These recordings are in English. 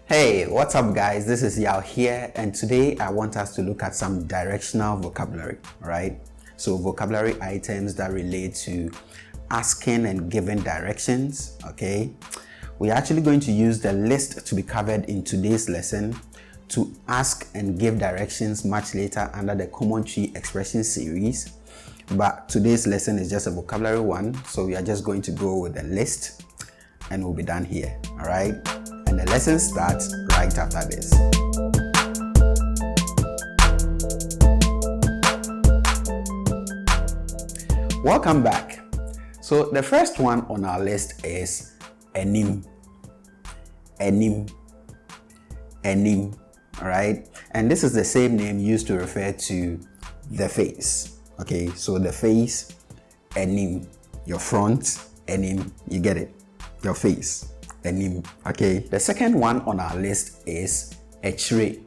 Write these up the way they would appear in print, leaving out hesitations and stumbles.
Hey, what's up guys? This is Yaw here, and today I want us to look at some directional vocabulary, right? So vocabulary items that relate to asking and giving directions, okay? We're actually going to use the list to be covered in today's lesson to ask and give directions much later under the Common Twi Expressions series. But today's lesson is just a vocabulary one, so we are just going to go with the list and we'll be done here, all right? And the lesson starts right after this. Welcome back. So the first one on our list is enim. Enim. Enim. All right. And this is the same name used to refer to the face. Okay. So the face, enim. Your front, enim. You get it? Your face. Enim. Okay. The second one on our list is echire.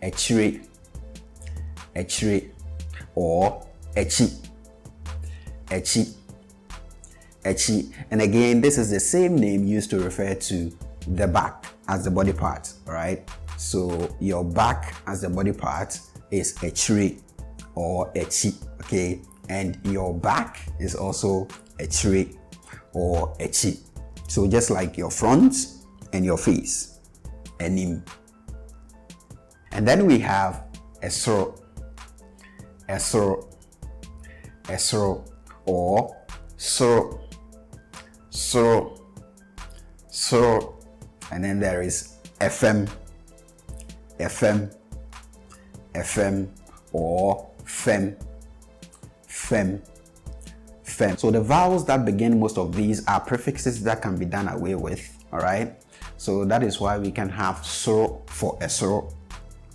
Echire. Echire. Or echi. Echi. Echi. And again, this is the same name used to refer to the back as the body part. Alright. So your back as the body part is echire or echi. Okay. And your back is also echire or echi. So just like your front and your face, enim. And then we have esro, esro, esro, or soro, soro, soro. And then there is fm, fm, fm, or fem, fem. So the vowels that begin most of these are prefixes that can be done away with, all right? So that is why we can have soro for esoro,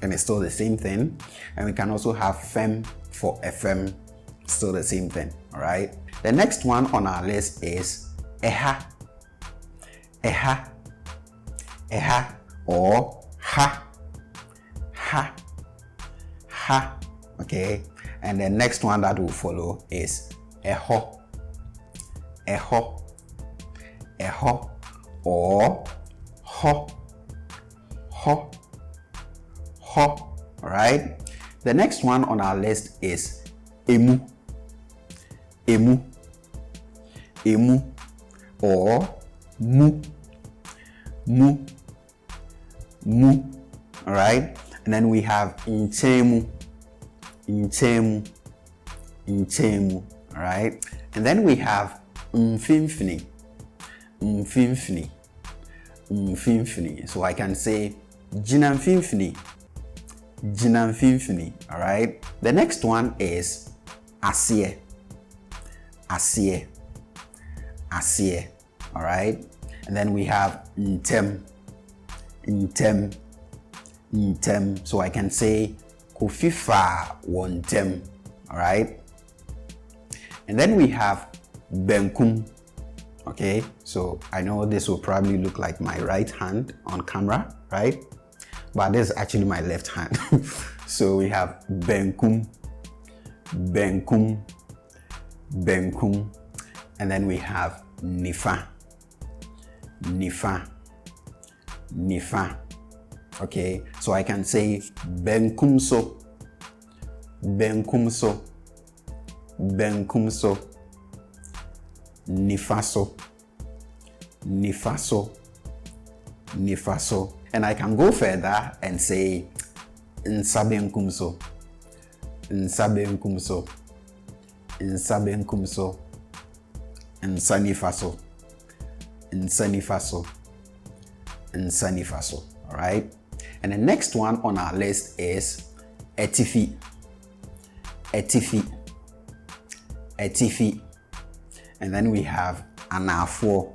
and it's still the same thing. And we can also have fem for fm, still the same thing, all right? The next one on our list is eha, eha, eha, or ha, ha, ha, okay? And the next one that will follow is eho, eho, eho, or ho, ho, ho. All right. The next one on our list is emu, emu, emu, or mu, mu, mu. All right. And then we have nkyenmu, nkyenmu, nkyenmu. All right. And then we have mfimfini, mfimfini, mfimfini. So I can say jina mfimfini, jina mfimfini. All right. The next one is asie, asie, asie. All right. And then we have ntem, ntem, ntem. So I can say kufifa wontem. All right. And then we have benkum. Okay, so I know this will probably look like my right hand on camera, right? But this is actually my left hand. So we have benkum, benkum, benkum. And then we have nifa, nifa, nifa. Okay, so I can say benkumso, benkumso, benkumso, nifaso, nifaso, nifaso. And I can go further and say nsabenkumso, nsabenkumso, nsabenkumso, nsanifaso, nsanifaso, nsanifaso. All right. And the next one on our list is atifi, atifi, atifi. And then we have anafo,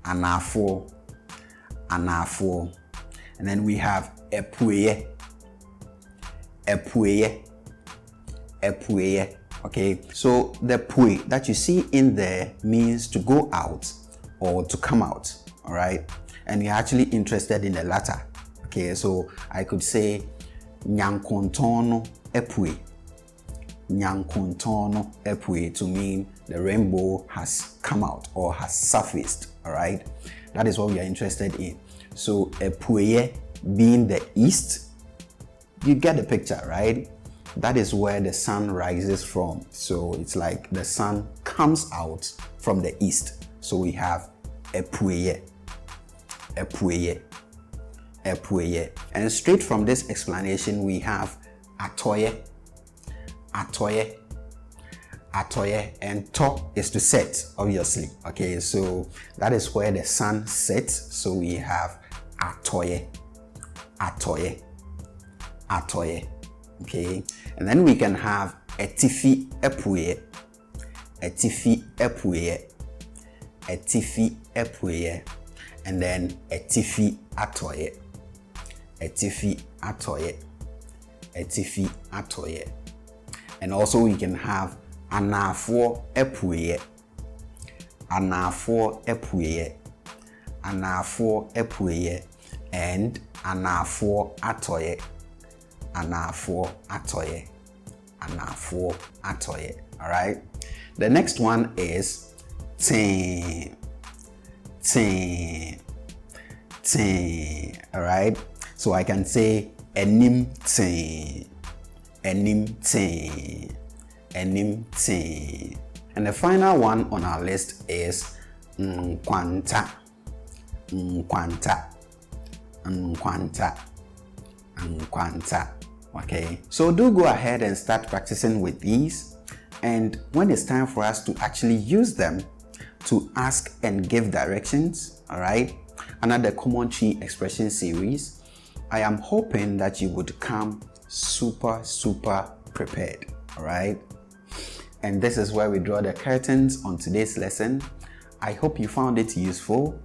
anafo, anafo. And then we have apuees, apuees, apuees. Okay, so the pue that you see in there means to go out or to come out. All right, and you're actually interested in the latter. Okay, so I could say nyankontono epue, nyankontono epue, to mean the rainbow has come out or has surfaced. All right, That is what we are interested in. So apueye being the east, you get the picture, right? That is where the sun rises from. So it's like the sun comes out from the east. So we have apueye, apueye, apueye. And straight from this explanation, we have atoye, atoye, atoye, and to is to set, obviously. Okay, so that is where the sun sets. So we have atoye, atoye, atoye. Okay, and then we can have atifi-apuees, atifi-apuees, atifi-apuees, and then atifi-atoye, atifi-atoye, atifi-atoye. And also we can have anafo-apuees, anafo-apuees, anafo-apuees, and anafo-atoye, anafo-atoye, anafo-atoye. All right. The next one is tin, tin, tin. All right. So I can say enim tin, enim tin, enim tin. And the final one on our list is nkwanta, nkwanta, nkwanta, nkwanta. Okay, so do go ahead and start practicing with these, and when it's time for us to actually use them to ask and give directions, all right, under the Common Twi Expression series, I am hoping that you would come super prepared. All right, and this is where we draw the curtains on today's lesson. I hope you found it useful.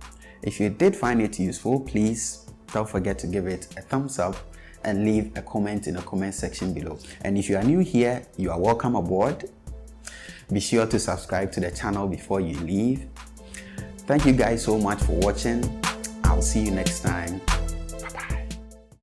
If you did find it useful, please don't forget to give it a thumbs up and leave a comment in the comment section below. And if you are new here, you are welcome aboard. Be sure to subscribe to the channel before you leave. Thank you guys so much for watching. I'll see you next time.